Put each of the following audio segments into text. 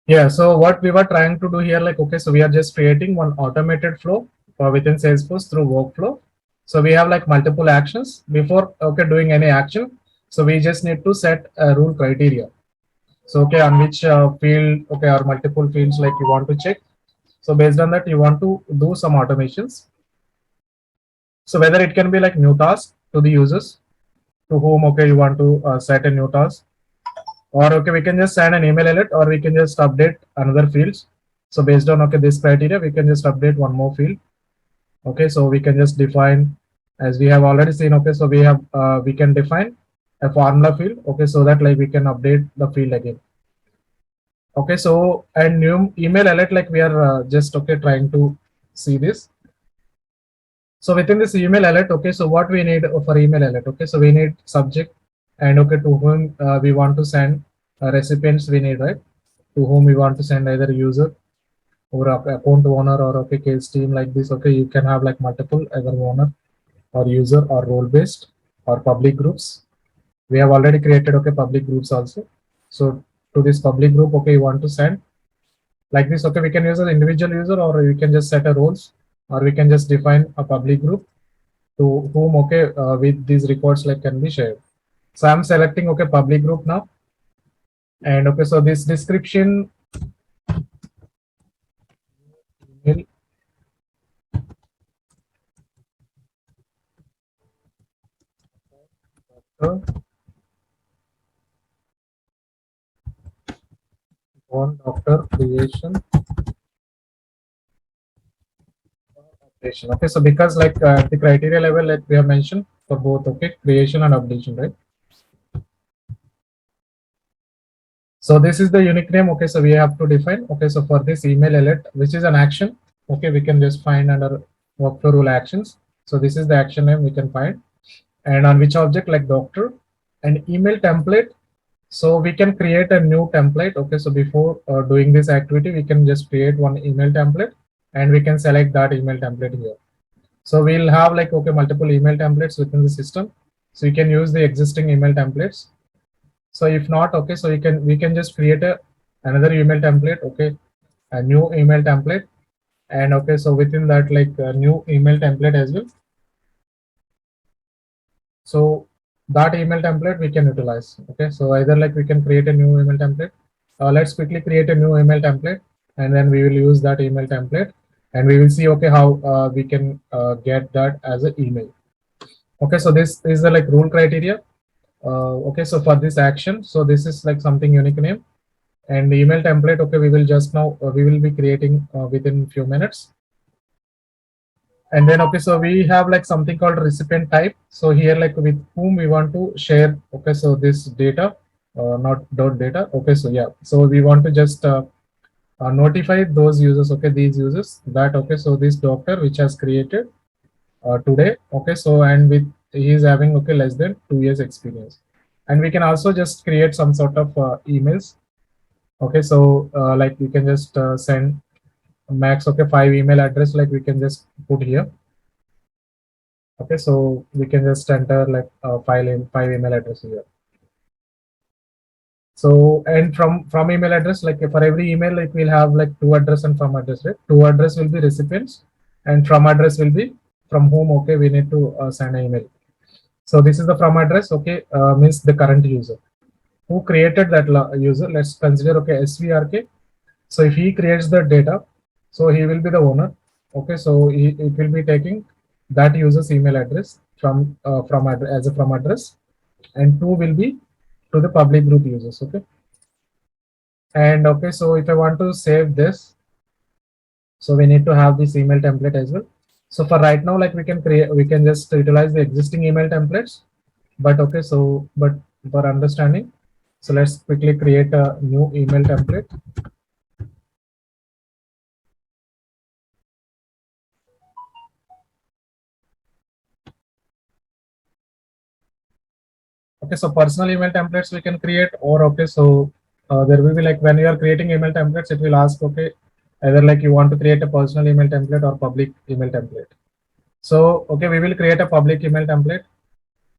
Yeah, so what we were trying to do here, like, okay, so we are just creating one automated flow within Salesforce through workflow. So we have like multiple actions before, okay, doing any action. So we just need to set a rule criteria. So, okay, on which field, okay, or multiple fields like you want to check. So based on that, you want to do some automations. So whether it can be like new task to the users to whom, okay, you want to set a new task, or okay, we can just send an email alert, or we can just update another fields. So based on, okay, this criteria, we can just update one more field. Okay, so we can just define, as we have already seen, okay, so we can define a formula field, okay, so that like we can update the field again. Okay, so and new email alert, like we are just, okay, trying to see this. So within this email alert, okay, so what we need for email alert, okay, so we need subject, and okay, to whom we want to send recipients we need, right? To whom we want to send, either user or account owner, or okay, case team, like this. Okay, you can have like multiple, either owner or user or role based or public groups. We have already created, okay, public groups also. So to this public group, okay, you want to send like this. Okay, we can use an individual user, or we can just set a roles, or we can just define a public group to whom, okay, with these records like can be shared. So I'm selecting, okay, public group now. And okay, so this description email, on doctor creation operation. Okay, so because like the criteria level, like we have mentioned for both, okay, creation and updation, right? So this is the unique name. Okay, so we have to define. Okay, so for this email alert, which is an action, okay, we can just find under workflow rule actions. So this is the action name we can find, and on which object, like doctor, and email template. So we can create a new template. Okay, so before doing this activity, we can just create one email template, and we can select that email template here. So we'll have like, okay, multiple email templates within the system. So you can use the existing email templates. So if not, okay, so we can just create another email template, okay, a new email template, and okay, so within that, like a new email template as well. So that email template we can utilize. Okay, so either like we can create a new email template. Let's quickly create a new email template, and then we will use that email template, and we will see, okay, how we can get that as an email. Okay, so this is the like rule criteria. Okay, so for this action, so this is like something unique name, and the email template, okay, we will just now we will be creating within few minutes. And then, okay, so we have like something called recipient type. So here, like with whom we want to share, okay, so this data, not dot data. Okay, so yeah, so we want to just notify those users, okay, these users, that okay, so this doctor which has created today, okay, so and with he is having, okay, less than 2 years experience. And we can also just create some sort of emails. Okay, so like we can just send max, okay, 5 email address, like we can just put here. Okay, so we can just enter like file in 5 email address here. So and from email address, like for every email, like we'll have like to address and from address, right? To address will be recipients, and from address will be from whom, okay, we need to send an email. So this is the from address, okay, means the current user who created that user. Let's consider, okay, SVRK. So if he creates the data, so he will be the owner. Okay, so it will be taking that user's email address from as a from address, and two will be to the public group users. Okay, and okay, so if I want to save this, so we need to have this email template as well. So for right now, like we can just utilize the existing email templates. But okay, so but for understanding, so let's quickly create a new email template. Okay, so personal email templates we can create, or okay, so there will be like when you are creating email templates, it will ask, okay, either like you want to create a personal email template or public email template. So okay, we will create a public email template.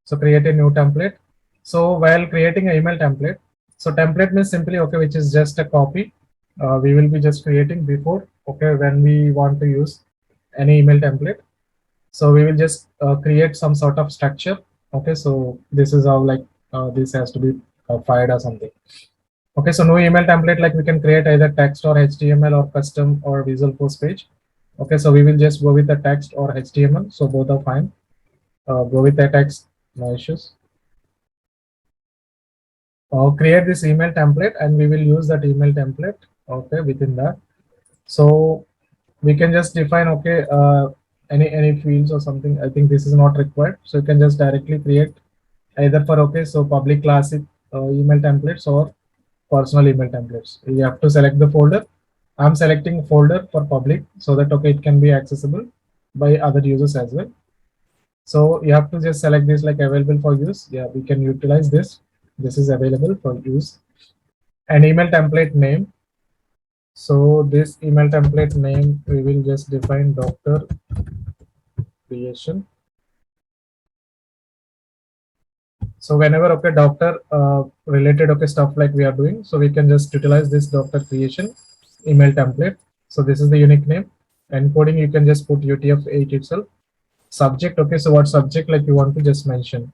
So create a new template. So while creating an email template, so template means simply, okay, which is just a copy we will be just creating before, okay, when we want to use any email template. So we will just create some sort of structure. Okay, so this is how like this has to be fired or something. Okay, so no email template, like we can create either text or HTML or custom or visual post page. Okay, so we will just go with the text or HTML. So both are fine. Go with the text, no issues. Create this email template and we will use that email template. Okay, within that. So we can just define, okay, any fields or something. I think this is not required. So you can just directly create either for, okay, so public classic email templates or personal email templates. You have to select the folder. I'm selecting folder for public so that, okay, it can be accessible by other users as well. So you have to just select this like available for use. Yeah, we can utilize this. This is available for use. And email template name. So this email template name, we will just define doctor creation. So whenever, okay, doctor related, okay, stuff like we are doing, so we can just utilize this doctor creation email template. So this is the unique name. Encoding, you can just put UTF-8 itself. Subject, okay, so what subject like you want to just mention?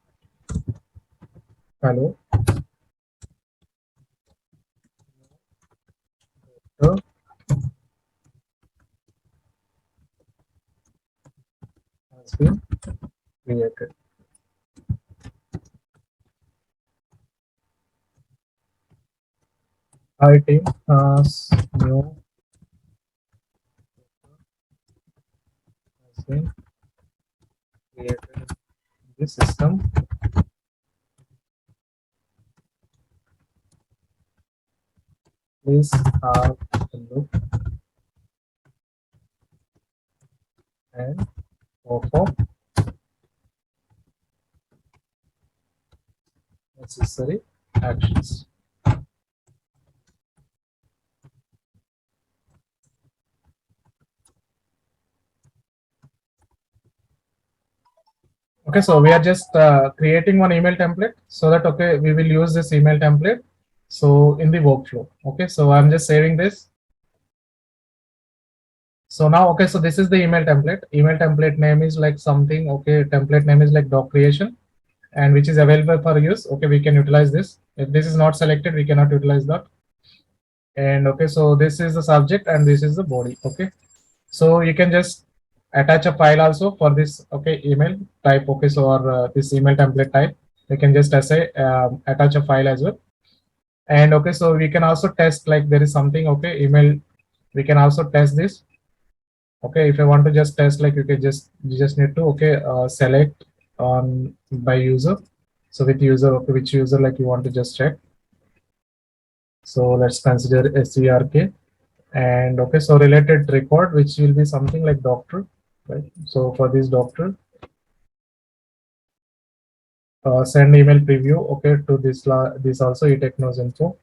Hello. So, has been created. Hi team, new has been created in this system. Please have a look and perform necessary actions. Okay, so we are just creating one email template so that, okay, we will use this email template. So in the workflow, okay, so I'm just saving this. So now, okay, so this is the email template. Email template name is like something, okay, template name is like doc creation and which is available for use. Okay, we can utilize this. If this is not selected, we cannot utilize that. And okay, so this is the subject and this is the body. Okay, so you can just attach a file also for this, okay, email type. Okay, so or this email template type, we can just say attach a file as well. And okay, so we can also test like there is something, okay, email, we can also test this. Okay, if I want to just test, like you just need to, okay, select on by user. So with user, okay, which user like you want to just check. So let's consider SERK. And okay, so related record, which will be something like doctor, right? So for this doctor, send email preview, okay, to this also etechnos info,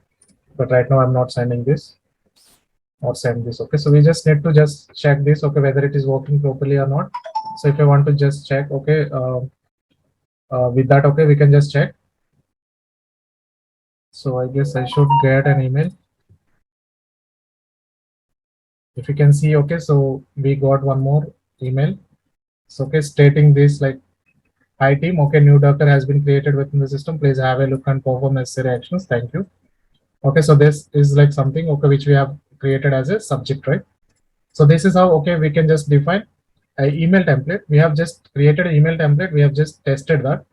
but right now I'm not sending this or send this. Okay, so we just need to just check this, okay, whether it is working properly or not. So if I want to just check, okay, with that, okay, we can just check. So I guess I should get an email. If you can see, okay, so we got one more email. So okay, stating this like, hi team, okay, new doctor has been created within the system. Please have a look and perform necessary actions. Thank you. Okay, so this is like something, okay, which we have created as a subject, right? So this is how, okay, we can just define an email template. We have just created an email template. We have just tested that.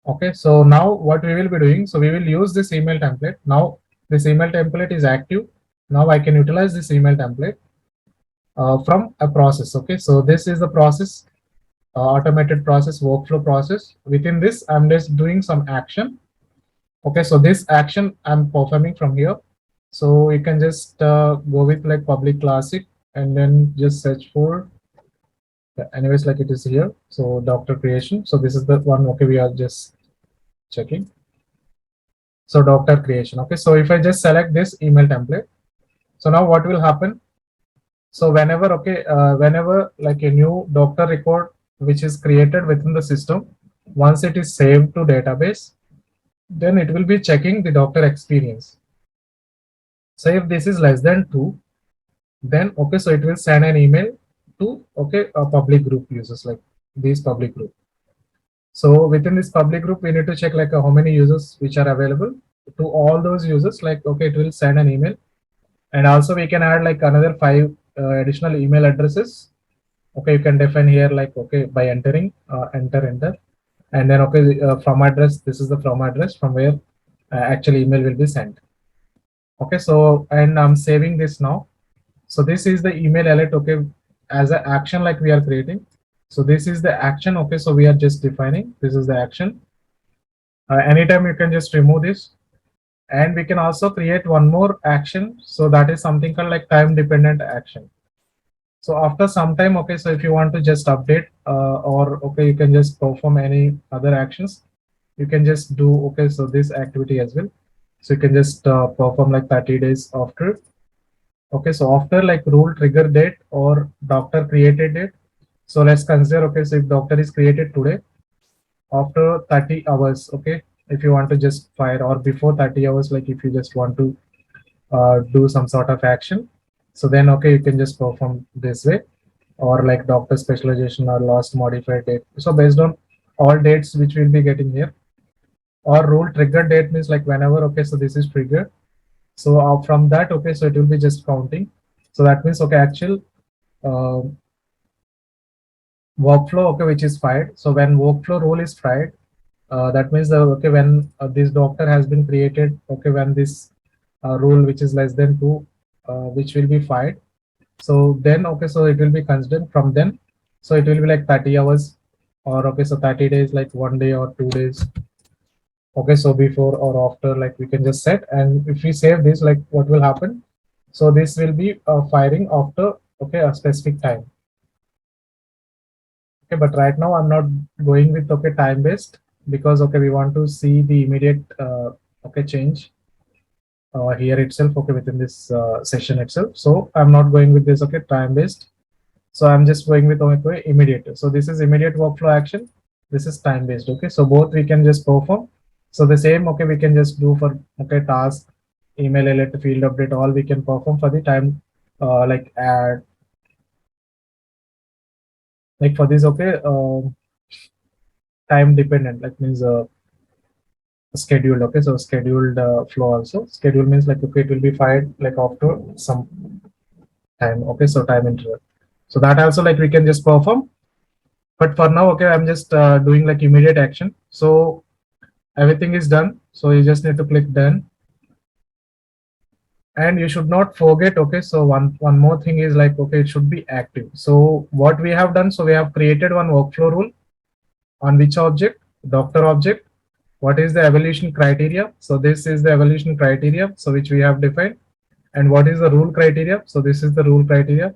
Okay, so now what we will be doing, so we will use this email template. Now this email template is active. Now I can utilize this email template from a process. Okay, so this is the process, automated process, workflow process. Within this, I'm just doing some action. Okay, so this action I'm performing from here. So you can just go with like public classic and then just search for, anyways, like it is here. So doctor creation. So this is the one, okay, we are just checking. So doctor creation. Okay, so if I just select this email template, so now what will happen? So whenever, okay, whenever like a new doctor record which is created within the system, once it is saved to database, then it will be checking the doctor experience. So if this is less than 2, then okay, so it will send an email to okay a public group users, like these public group. So within this public group, we need to check like how many users which are available. To all those users, like okay, it will send an email. And also we can add like another 5 additional email addresses. Okay, you can define here like okay by entering enter, and then okay from address, this is the from address from where actual email will be sent. Okay, so and I'm saving this now. So this is the email alert, okay, as an action like we are creating. So this is the action, okay, so we are just defining this is the action. Anytime you can just remove this, and we can also create one more action. So that is something called like time dependent action. So after some time, okay, so if you want to just update or okay, you can just perform any other actions, you can just do okay, so this activity as well. So you can just perform like 30 days after. Okay, so after like rule trigger date or doctor created date. So let's consider okay, so if doctor is created today, after 30 hours, okay, if you want to just fire, or before 30 hours, like if you just want to do some sort of action, so then okay, you can just perform this way, or like doctor specialization or last modified date. So based on all dates which we'll be getting here, or rule trigger date means like whenever okay, so this is triggered. So from that okay, so it will be just counting. So that means okay, actual uh, workflow okay which is fired. So when workflow rule is fired, that means okay, when this doctor has been created, okay, when this rule which is less than 2 which will be fired. So then okay, so it will be considered from then. So it will be like 30 hours, or okay, so 30 days, like 1 day or 2 days. Okay, so before or after, like we can just set. And if we save this, like what will happen, so this will be firing after okay a specific time. Okay, but right now I'm not going with okay time based, because okay, we want to see the immediate okay change here itself, okay, within this session itself. So I'm not going with this okay time based. So I'm just going with okay immediate. So this is immediate workflow action, this is time based. Okay, so both we can just perform. So the same okay we can just do for okay task, email alert, field update, all we can perform for the time like add, like for this okay time dependent, like means scheduled. Okay, so scheduled flow also. Schedule means like okay, it will be fired like after some time. Okay, so time interval. So that also like we can just perform. But for now, okay, I'm just doing like immediate action. So everything is done. So you just need to click done. And you should not forget, okay, so one more thing is like okay, it should be active. So what we have done, so we have created one workflow rule on which object, doctor object. What is the evaluation criteria? So this is the evaluation criteria, so which we have defined. And what is the rule criteria? So this is the rule criteria.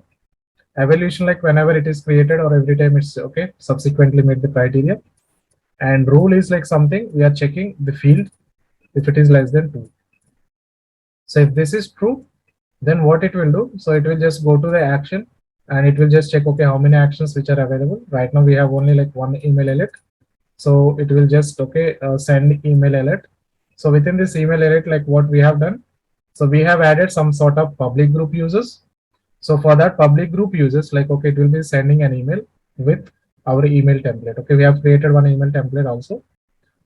Evaluation, like whenever it is created or every time it's okay, subsequently made the criteria. And rule is like something we are checking the field if it is less than 2. So if this is true, then what it will do, so it will just go to the action, and it will just check okay how many actions which are available. Right now we have only like one email alert. So it will just okay send email alert. So within this email alert, like what we have done, so we have added some sort of public group users. So for that public group users, like okay, it will be sending an email with our email template. Okay, we have created one email template also.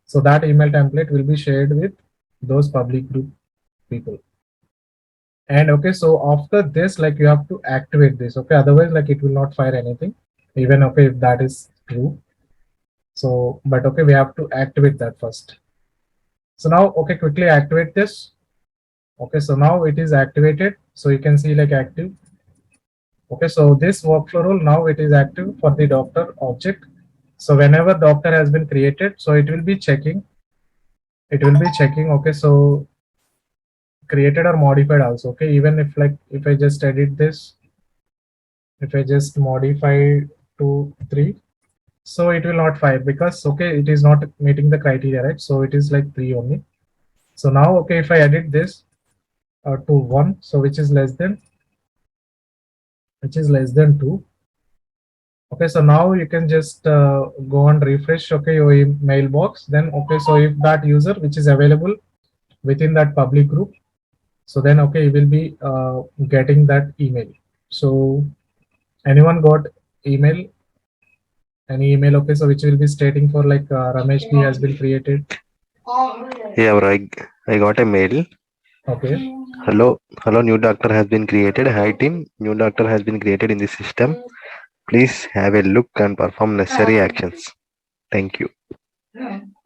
So that email template will be shared with those public group people. And okay, so after this, like you have to activate this. Okay, otherwise like it will not fire anything, even okay if that is true. So but okay, we have to activate that first. So now okay, quickly activate this. Okay, so now it is activated. So you can see like active. Okay, so this workflow rule now it is active for the doctor object. So whenever doctor has been created, so it will be checking. It will be checking. Okay, so created or modified also. Okay, even if like if I just edit this, if I just modify to 3, so it will not fire because okay it is not meeting the criteria, right? So it is like 3 only. So now okay, if I edit this to 1, so which is less than 2. Okay, so now you can just go and refresh okay your mailbox. Then okay, so if that user which is available within that public group, So then okay, you will be getting that email. So anyone got email, any email? Okay, so which will be stating for like Ramesh B has been created. Yeah, bro, I got a mail. Okay. Hello, new doctor has been created. Hi team, new doctor has been created in the system. Please have a look and perform necessary actions. Thank you.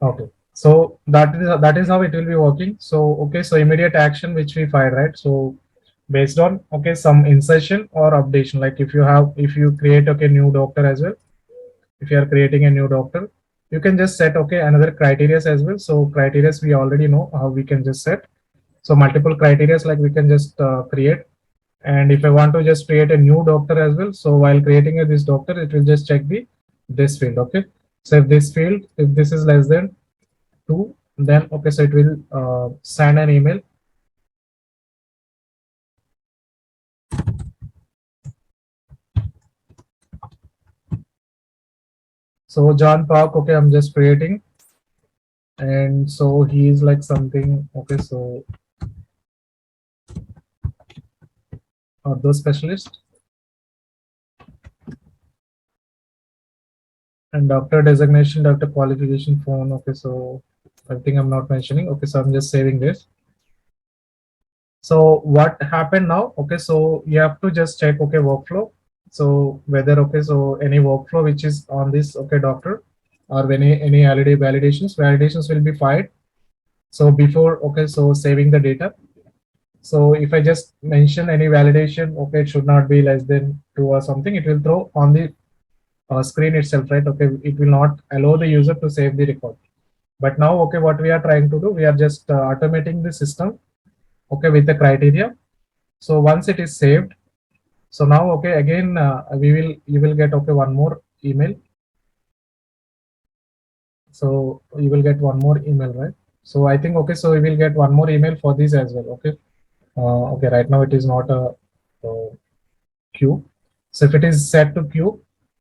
Okay. So that is how it will be working. So okay, so immediate action which we find, right? So based on okay some insertion or updation, like if you create okay new doctor as well, if you are creating a new doctor, you can just set okay another criteria as well. So criteria we already know how we can just set. So multiple criteria like we can just create. And if I want to just create a new doctor as well, so while creating this doctor, it will just check the this field. Okay. So if this field, if this is less than 2, then okay, so it will send an email. So John Park, okay, I'm just creating, and so he is like something. Okay, so those specialist and doctor designation, doctor qualification phone. Okay, so I think I'm not mentioning. Okay, so I'm just saving this. So what happened now? Okay, so you have to just check okay workflow. So whether okay, so any workflow which is on this okay doctor, or any validations will be filed. So before okay, so saving the data. So if I just mention any validation, okay, it should not be less than 2 or something. It will throw on the screen itself, right? Okay, it will not allow the user to save the record. But now okay, what we are trying to do, we are just automating the system okay with the criteria. So once it is saved, so now okay, again you will get okay one more email. So you will get one more email, right? So I think okay, so we will get one more email for this as well. Okay. Okay, right now it is not a queue. So if it is set to queue,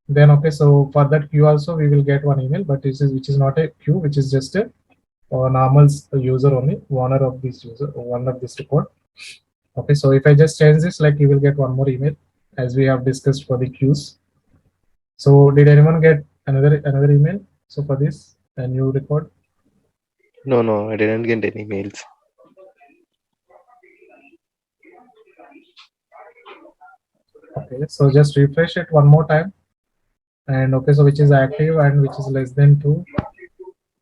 then okay, so for that queue also we will get one email, but this is which is not a queue, which is just a normal user only, owner of this user, one of this record. Okay, so if I just change this, like you will get one more email as we have discussed for the queues. So did anyone get another email? So for this a new record. No, I didn't get any mails. Okay, so just refresh it one more time, and okay, so which is active and which is less than 2,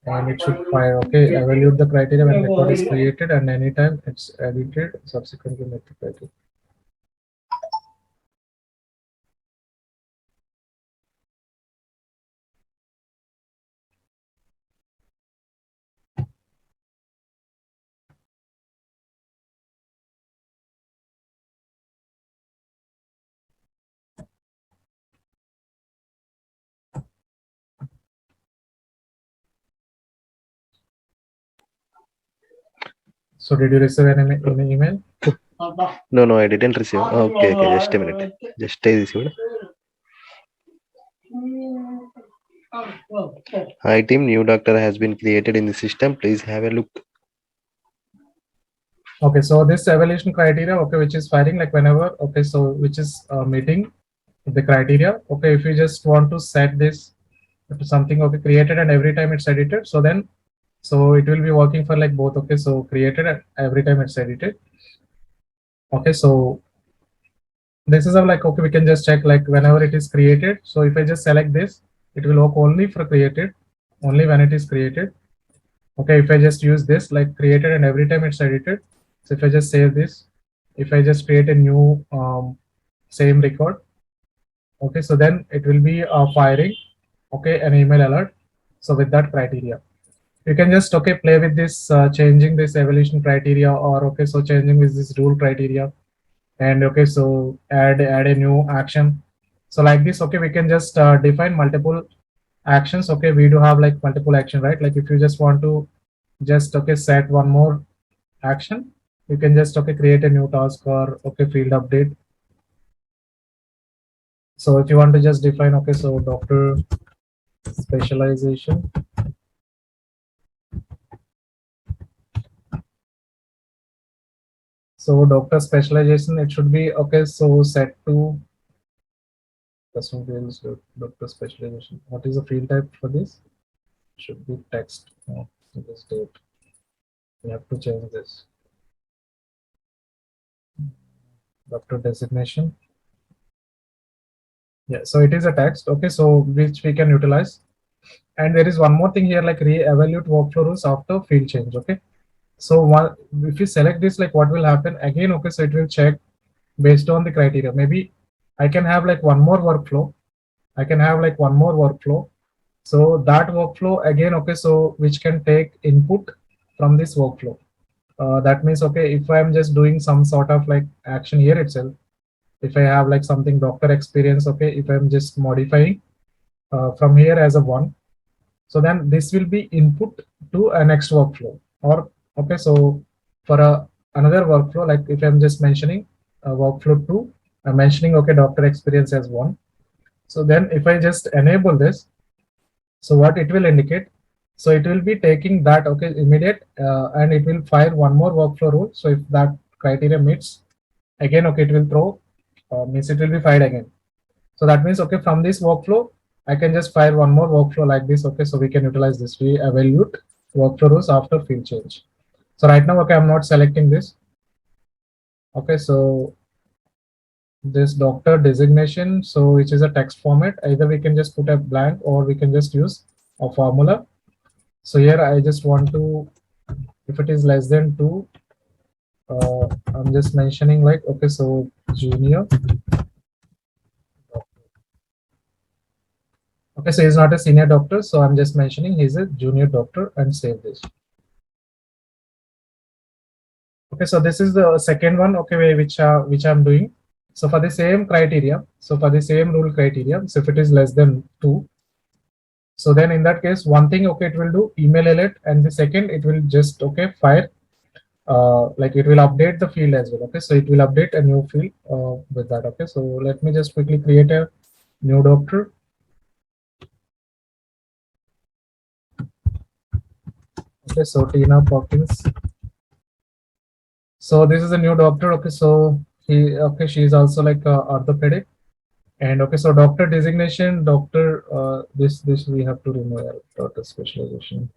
and it should fire. Okay, evaluate the criteria when record is created and anytime it's edited subsequently make the criteria. So did you receive any email? No, I didn't receive. Okay, just a minute. Just I received. Hi team, new doctor has been created in the system. Please have a look. Okay, so this evaluation criteria, okay, which is firing like whenever, okay, so which is meeting the criteria. Okay, if you just want to set this to something okay created and every time it's edited, so then so it will be working for like both. Okay, so created and every time it's edited. Okay, so this is how like okay we can just check like whenever it is created. So if I just select this, it will work only for created, only when it is created. Okay, if I just use this like created and every time it's edited, so if I just save this, if I just create a new same record, okay, so then it will be firing okay an email alert. So with that criteria, you can just okay play with this changing this evaluation criteria, or okay so changing with this rule criteria, and okay so add a new action. So like this okay we can just define multiple actions. Okay, we do have like multiple action, right? Like if you just want to just okay set one more action, you can just okay create a new task or okay field update. So if you want to just define okay so doctor specialization, So doctor specialization, it should be okay. So set to custom fields, doctor specialization. What is the field type for this? Should be text. Oh, this date. We have to change this. Doctor designation. Yeah, so it is a text. Okay, so which we can utilize. And there is one more thing here, like re-evaluate workflow rules after field change. Okay, so one, if you select this, like what will happen again? Okay, so it will check based on the criteria. Maybe I can have like one more workflow. I can have like one more workflow. So that workflow again, okay, so which can take input from this workflow. That means, okay, if I'm just doing some sort of like action here itself, if I have like something doctor experience, okay, if I'm just modifying from here as a one, so then this will be input to a next workflow. Or okay, so for another workflow, like if I'm just mentioning workflow 2, I'm mentioning okay doctor experience as 1. So then if I just enable this, so what it will indicate, so it will be taking that okay immediate and it will fire one more workflow rule. So if that criteria meets, again okay it will throw means it will be fired again. So that means okay, from this workflow I can just fire one more workflow like this. Okay, so we can utilize this. We evaluate workflow rules after field change. So right now, okay, I'm not selecting this. Okay, so this doctor designation, so which is a text format, either we can just put a blank or we can just use a formula. So here I just want to, if it is less than 2, I'm just mentioning like okay, so junior. Okay, so he's not a senior doctor, so I'm just mentioning he's a junior doctor and save this. Okay, so this is the second one, okay, which I'm doing. So for the same criteria, so for the same rule criteria, so if it is less than 2, so then in that case, one thing, okay, it will do email alert, and the second, it will just okay fire, like it will update the field as well. Okay, so it will update a new field with that. Okay, so let me just quickly create a new doctor. Okay, so Tina Perkins. So this is a new doctor. Okay, so she is also like orthopedic. And okay, so doctor designation, doctor, this we have to remove doctor specialization.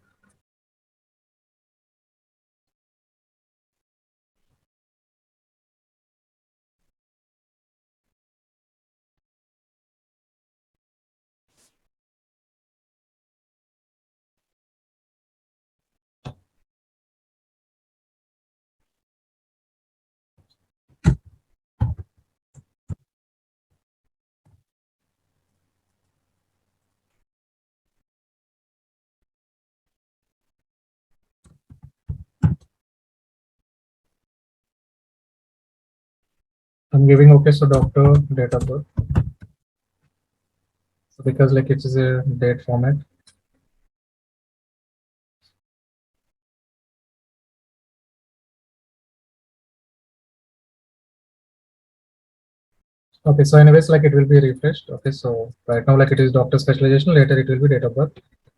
I'm giving okay, so doctor date of birth. So because like it is a date format. Okay, so anyways, like it will be refreshed. Okay, so right now like it is doctor specialization, later it will be date of birth.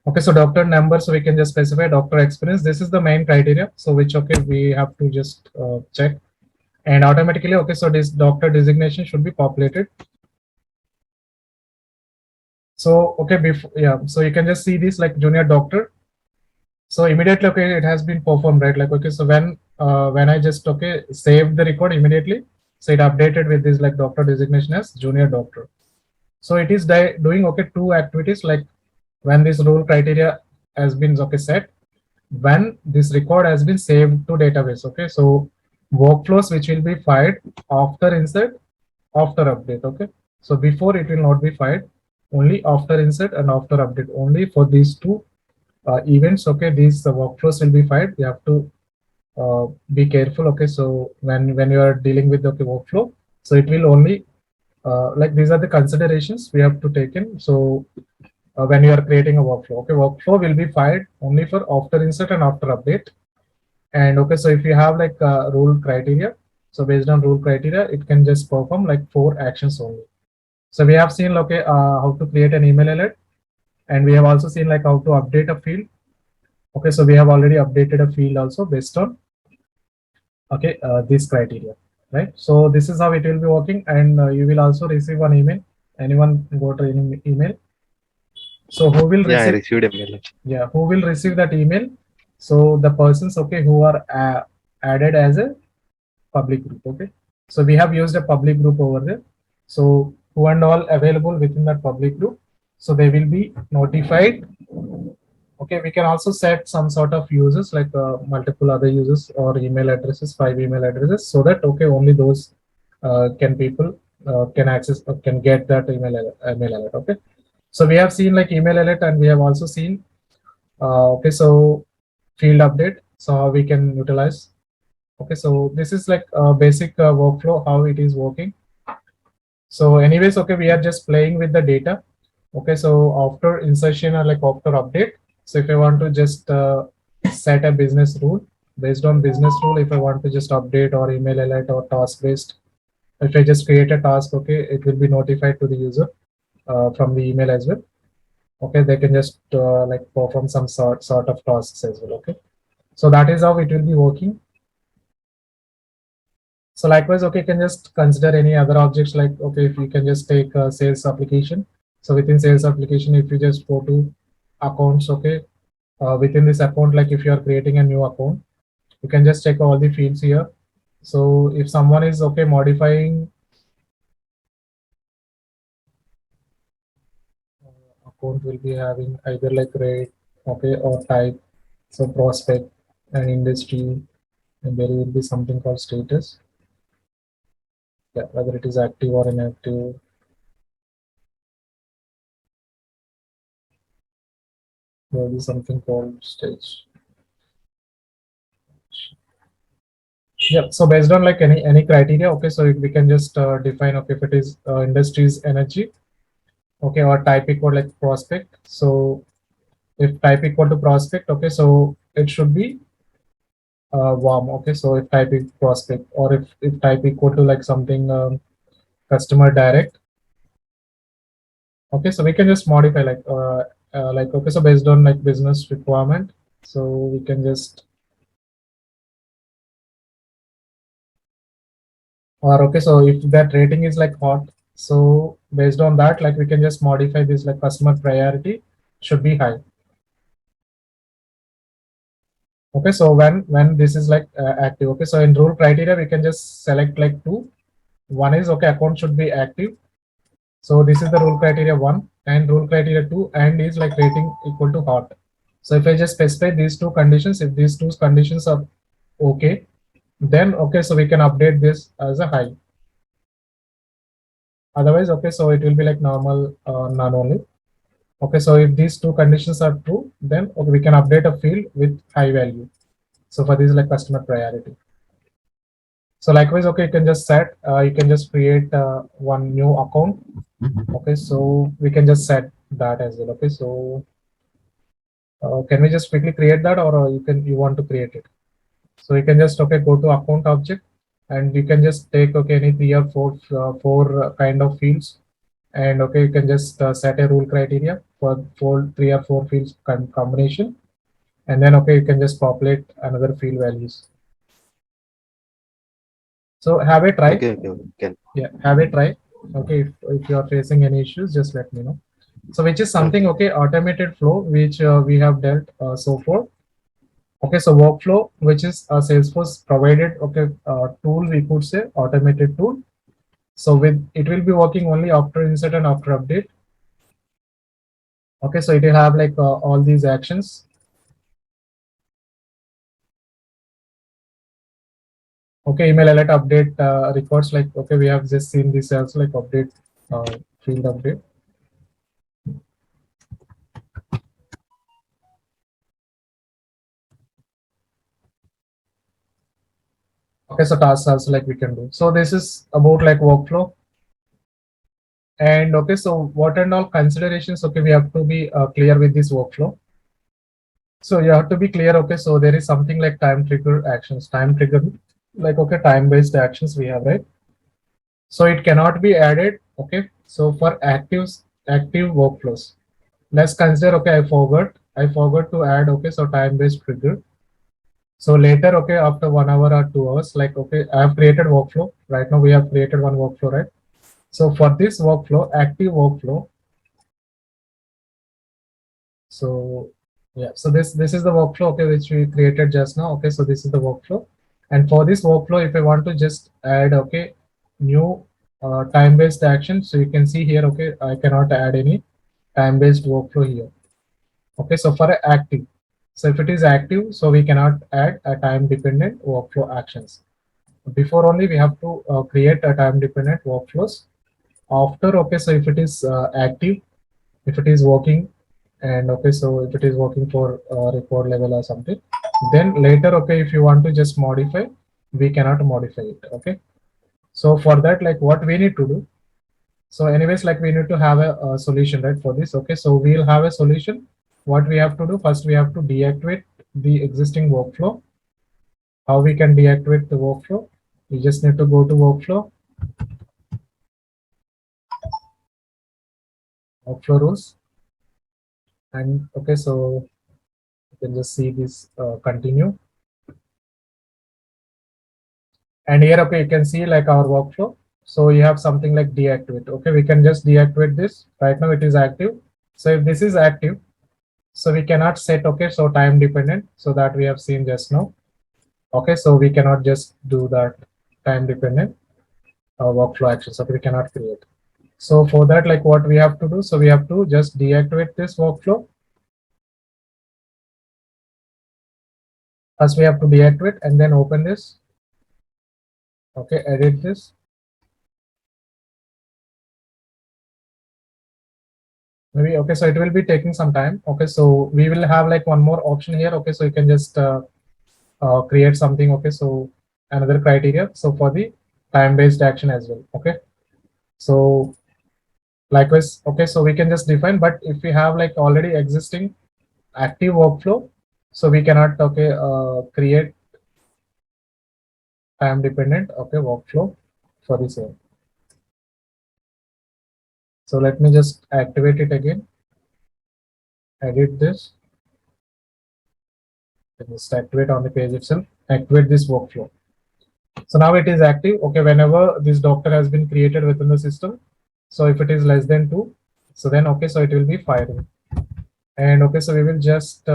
Okay, so doctor number, so we can just specify doctor experience. This is the main criteria. So which okay, we have to just check, and automatically okay, so this doctor designation should be populated. So okay, before yeah, so you can just see this like junior doctor. So immediately okay, it has been performed, right? Like okay, so when I just okay saved the record immediately, so it updated with this like doctor designation as junior doctor. So it is doing okay two activities, like when this rule criteria has been okay set, when this record has been saved to database. Okay, so workflows which will be fired after insert, after update. Okay, so before it will not be fired, only after insert and after update, only for these two events. Okay, these workflows will be fired. You have to be careful. Okay, so when you are dealing with the okay, workflow, so it will only like these are the considerations we have to take in. So when you are creating a workflow, okay, workflow will be fired only for after insert and after update. And okay, so if you have like rule criteria, so based on rule criteria, it can just perform like 4 actions only. So we have seen okay how to create an email alert, and we have also seen like how to update a field. Okay, so we have already updated a field also based on Okay, this criteria, right? So this is how it will be working, and you will also receive an email. Anyone got an email? So who will Yeah, I receive? received a mail. Yeah, who will receive that email? So the persons, okay, who are added as a public group. Okay, so we have used a public group over there. So who and all available within that public group, so they will be notified. Okay, we can also set some sort of users like multiple other users or email addresses, 5 email addresses, so that okay, only those can people can access can get that email alert. Okay, so we have seen like email alert, and we have also seen okay, so field update, so how we can utilize. Okay, so this is like a basic workflow how it is working. So anyways, okay, we are just playing with the data. Okay, so after insertion or like after update, so if I want to just set a business rule, based on business rule, if I want to just update or email alert or task based, if I just create a task, okay, it will be notified to the user from the email as well. Okay, they can just like perform some sort of tasks as well. Okay, so that is how it will be working. So likewise, okay, you can just consider any other objects like, okay, if you can just take a sales application. So within sales application, if you just go to accounts, okay, within this account, like if you are creating a new account, you can just check all the fields here. So if someone is okay modifying account will be having either like rate, okay, or type, so prospect and industry, and there will be something called status. Yeah, whether it is active or inactive. There will be something called stage. Yeah, so based on like any criteria, okay, so we can just define, okay, if it is industries energy, okay, or type equal like prospect. So if type equal to prospect, okay, so it should be warm. Okay, so if type is prospect, or if type equal to like something customer direct, okay, so we can just modify like okay, so based on like business requirement, so we can just, or okay, so if that rating is like hot, so based on that, like we can just modify this like customer priority should be high. Okay, so when this is like active, okay, so in rule criteria we can just select like two. One is okay, account should be active. So this is the rule criteria one, and rule criteria two, and is like rating equal to hot. So if I just specify these two conditions, if these two conditions are okay, then okay, so we can update this as a high. Otherwise, okay, so it will be like normal none only. Okay, so if these two conditions are true, then okay, we can update a field with high value. So for this like customer priority. So likewise, okay, you can just set, you can just create one new account. Okay, so we can just set that as well. Okay, so can we just quickly create that, or you want to create it? So you can just okay, go to account object, and you can just take okay, any three or four kind of fields, and okay, you can just set a rule criteria for three or four fields combination, and then okay, you can just populate another field values. So have a try. Okay, okay, can. Yeah, have a try. Okay, if you are facing any issues, just let me know. So which is something okay, automated flow which we have dealt so far. Okay, so workflow, which is a Salesforce provided okay tool, we could say automated tool. So with it will be working only after insert and after update. Okay, so it will have like all these actions. Okay, email alert update records, like okay, we have just seen this as like update field update. Okay, so tasks also like we can do. So this is about like workflow. And okay, so what and all considerations, okay, we have to be clear with this workflow. So you have to be clear, okay, so there is something like time trigger actions, time trigger, like okay, time based actions we have, right? So it cannot be added, okay, so for active workflows. Let's consider, okay, I forgot to add, okay, so time based trigger. So later, okay, after 1 hour or 2 hours, like, okay, I have created workflow. Right now we have created one workflow, right? So for this workflow, active workflow. So yeah, so this is the workflow, okay, which we created just now. Okay, so this is the workflow. And for this workflow, if I want to just add, okay, new time-based action, so you can see here, okay, I cannot add any time-based workflow here. Okay, so for active, so if it is active, so we cannot add a time-dependent workflow actions. Before only we have to create a time-dependent workflows. After, okay, so if it is active, if it is working, and okay, so if it is working for record level or something, then later, okay, if you want to just modify, we cannot modify it. Okay, so for that, like, what we need to do, so anyways, like, we need to have a solution, right, for this. Okay, so we'll have a solution. What we have to do first, we have to deactivate the existing workflow. How we can deactivate the workflow? We just need to go to workflow rules, and okay, so you can just see this continue. And here, okay, you can see like our workflow. So you have something like deactivate. Okay, we can just deactivate this. Right now it is active. So if this is active, so we cannot set, okay, so time dependent, so that we have seen just now. Okay, so we cannot just do that time dependent workflow actions. Okay, we cannot create. So for that, like, what we have to do, so we have to just deactivate this workflow. First we have to deactivate and then open this. Okay, edit this. Maybe, okay, so it will be taking some time. Okay, so we will have like one more option here. Okay, so you can just create something. Okay, so another criteria, so for the time-based action as well. Okay, so likewise, okay, so we can just define, but if we have like already existing active workflow, so we cannot, okay, create time dependent, okay, workflow for the same. So let me just activate it again, edit this, and just activate on the page itself, activate this workflow. So now it is active. Okay, whenever this doctor has been created within the system, so if it is less than 2, so then, okay, so it will be firing. And okay, so we will just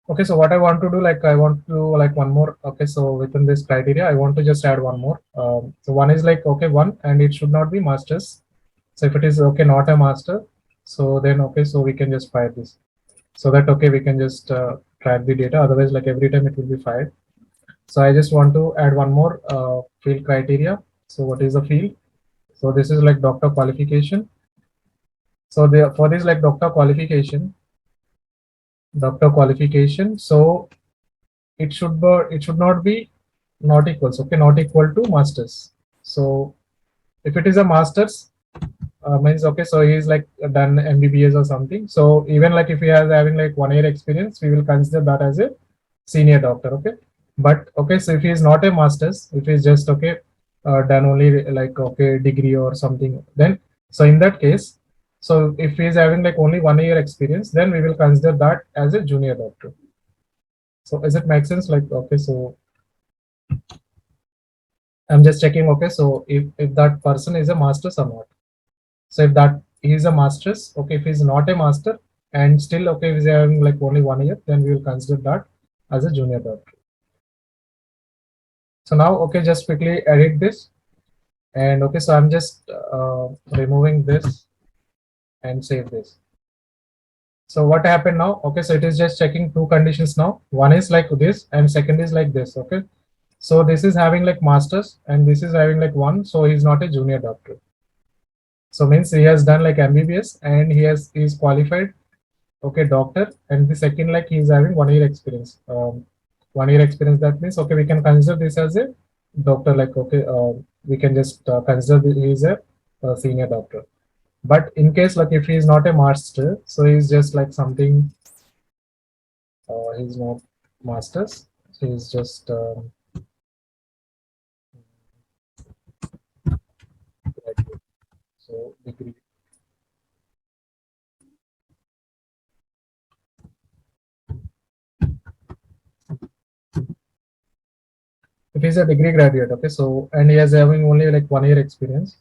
okay, so what I want to do, like, I want to like one more. Okay, so within this criteria, I want to just add one more. So one is like, okay, one, and it should not be masters. So if it is, okay, not a master, so then, okay, so we can just fire this, so that, okay, we can just track the data. Otherwise, like, every time it will be fired. So I just want to add one more field criteria. So what is the field? So this is like doctor qualification. So for this, like, doctor qualification, so it should not be not equals, okay, not equal to masters. So if it is a masters, means, okay, so he is like done MBBS or something. So even like if he has having like 1 year experience, we will consider that as a senior doctor. Okay, but okay, so if he is not a masters, if he is just, okay, done only like, okay, degree or something, then, so in that case, so if he is having like only 1 year experience, then we will consider that as a junior doctor. So does it make sense? Like, okay, so I'm just checking. Okay, so if that person is a master's or not. So if that he is a master's, okay, if he's not a master and still, okay, if he's having like only 1 year, then we will consider that as a junior doctor. So now, okay, just quickly edit this. And okay, so I'm just removing this and save this. So what happened now? Okay, so it is just checking two conditions now. One is like this and second is like this. Okay, so this is having like masters and this is having like 1, so he's not a junior doctor. So means he has done like MBBS and he's qualified, okay, doctor. And the second, like he's having 1 year experience. 1 year experience, that means okay, we can consider this as a doctor. Like okay, we can just consider he's a senior doctor. But in case like if he's not a master, so he's just like something. He's not masters. So he's just graduate. So degree. If he's a degree graduate, okay, so and he is having only like 1 year experience.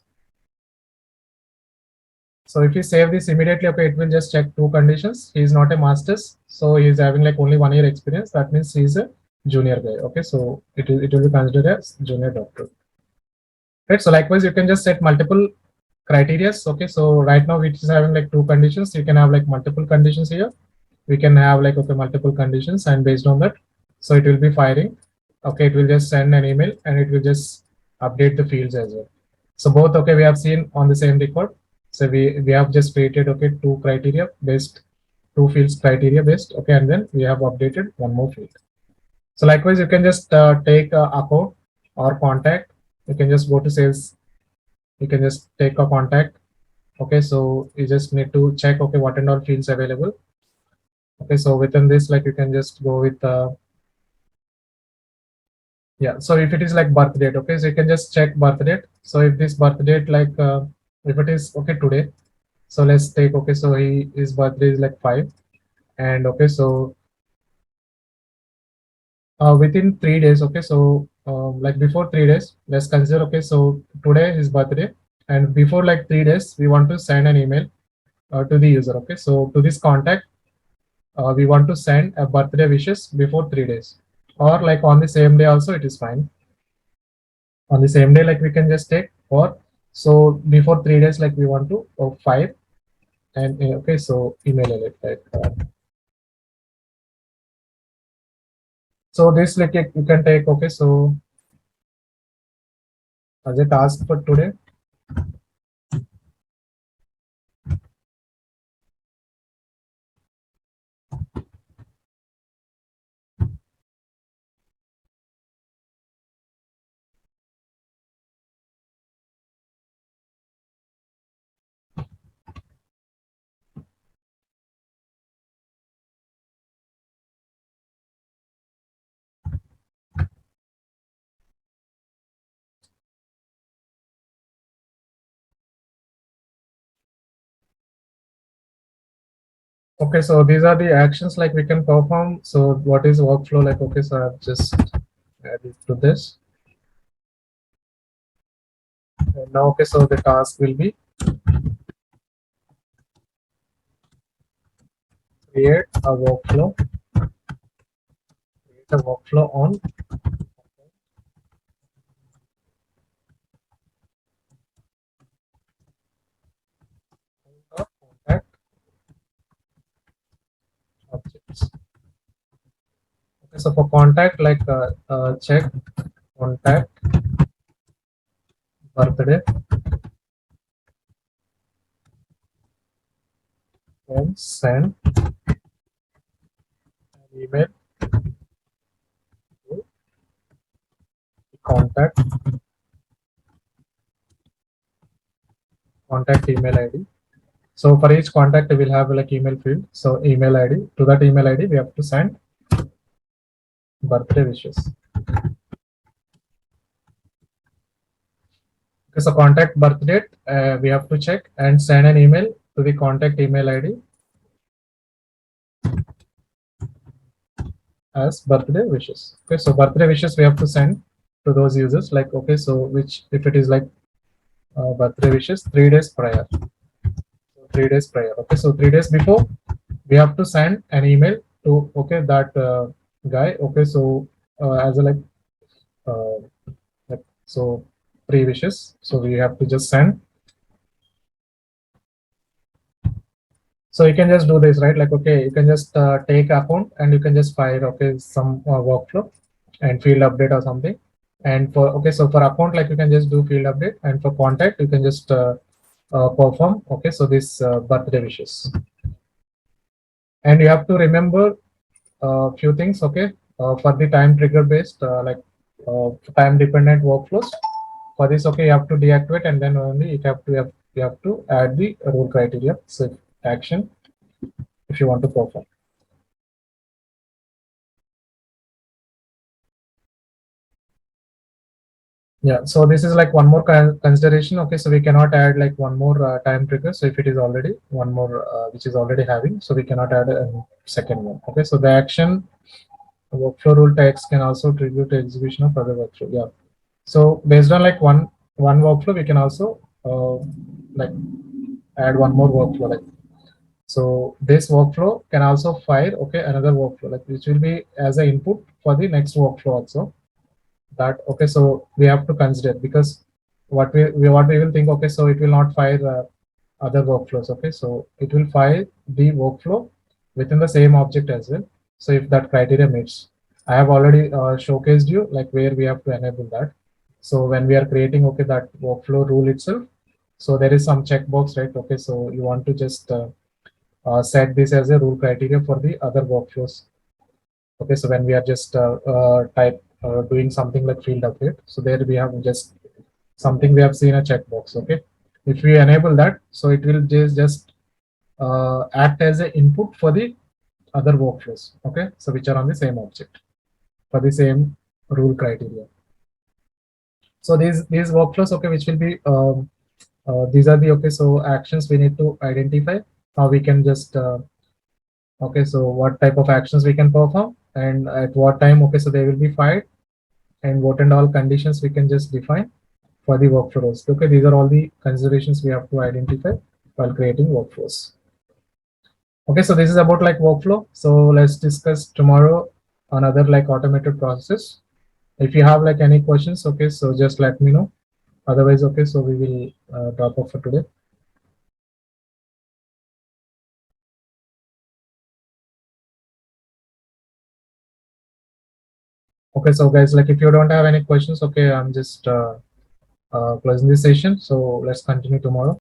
So if you save this immediately, okay, it will just check two conditions. He is not a master's, so he is having like only 1 year experience. That means he is a junior guy. Okay, so it will be considered as junior doctor. Right. So likewise, you can just set multiple criteria. Okay, so right now it is having like two conditions. You can have like multiple conditions here. We can have like okay multiple conditions, and based on that, so it will be firing. Okay, it will just send an email and it will just update the fields as well. So both okay we have seen on the same record. So we have just created okay two criteria based, two fields criteria based, okay, and then we have updated one more field. So likewise you can just take a account or contact. You can just go to sales. You can just take a contact. Okay, so you just need to check okay what and all fields available. Okay, so within this, like you can just go with yeah. So if it is like birth date, okay, so you can just check birth date. So if this birth date like if it is okay today, so let's take okay. So his birthday is like 5, and okay, so within 3 days, okay, so like before 3 days, let's consider okay. So today is birthday, and before like 3 days, we want to send an email to the user. Okay, so to this contact, we want to send a birthday wishes before 3 days, or like on the same day also it is fine. On the same day, like we can just take, or so before 3 days, like we want to 5, and okay, so email it like so this like you can take okay, so as a task for today. Okay, so these are the actions like we can perform. So what is workflow like? Okay, so I've just added to this. And now, okay, so the task will be create a workflow. Create a workflow on the contact objects. Okay, so for contact, like check contact birthday and send an email to the contact email ID. So for each contact, we will have like email field. So email ID, to that email ID, we have to send birthday wishes. Okay, so contact birth date, we have to check and send an email to the contact email ID as birthday wishes. Okay, so birthday wishes we have to send to those users like okay, so which if it is like birthday wishes 3 days prior. So 3 days prior. Okay, so 3 days before we have to send an email to okay that guy. Okay, so as a like so pre wishes. So we have to just send. So you can just do this, right? Like, okay, you can just take account and you can just fire, okay, some workflow and field update or something. And for, okay, so for account, like you can just do field update, and for contact, you can just perform, okay, so this birthday wishes. And you have to remember a few things, okay, for the time trigger based, time dependent workflows. For this, okay, you have to deactivate, and then only you have to add the rule criteria, so action, if you want to perform. Yeah, so this is like one more consideration. Okay, so we cannot add like one more time trigger. So if it is already one more which is already having, so we cannot add a second one. Okay, so the action workflow rule text can also trigger to execution of other workflow. Yeah, so based on like one workflow, we can also like add one more workflow. Like, so this workflow can also fire, okay, another workflow, like which will be as an input for the next workflow also. That, okay, so we have to consider, because what we will think, okay, so it will not fire other workflows, okay, so it will fire the workflow within the same object as well. So if that criteria meets, I have already showcased you like where we have to enable that. So when we are creating, okay, that workflow rule itself, so there is some checkbox, right? Okay, so you want to just set this as a rule criteria for the other workflows. Okay, so when we are just doing something like field update, so there we have just something we have seen a checkbox. Okay, if we enable that, so it will just act as an input for the other workflows. Okay, so which are on the same object for the same rule criteria. So these workflows, okay, which will be these are the, okay, so actions we need to identify. How we can just okay, so what type of actions we can perform and at what time, okay, so they will be fired, and what and all conditions we can just define for the workflows. Okay, these are all the considerations we have to identify while creating workflows. Okay, so this is about like workflow. So let's discuss tomorrow another like automated process. If you have like any questions, okay, so just let me know. Otherwise, okay, so we will drop off for today. Okay, so guys, like if you don't have any questions, okay, I'm just closing this session. So let's continue tomorrow.